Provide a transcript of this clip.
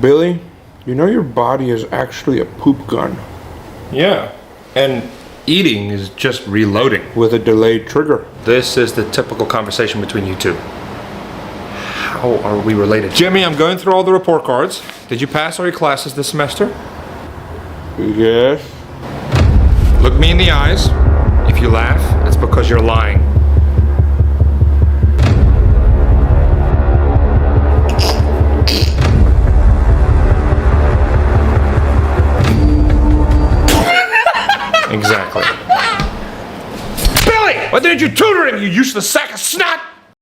Billy, you know your body is actually a poop gun Yeah, and eating is just reloading. with a delayed trigger. This is the typical conversation between you two. How are we related? Jimmy, I'm going through all the report cards. Did you pass all your classes this semester? Yes. Look me in the eyes. If you laugh, it's because you're lying. Exactly. Billy! Why didn't you tutor him, you useless sack of snot?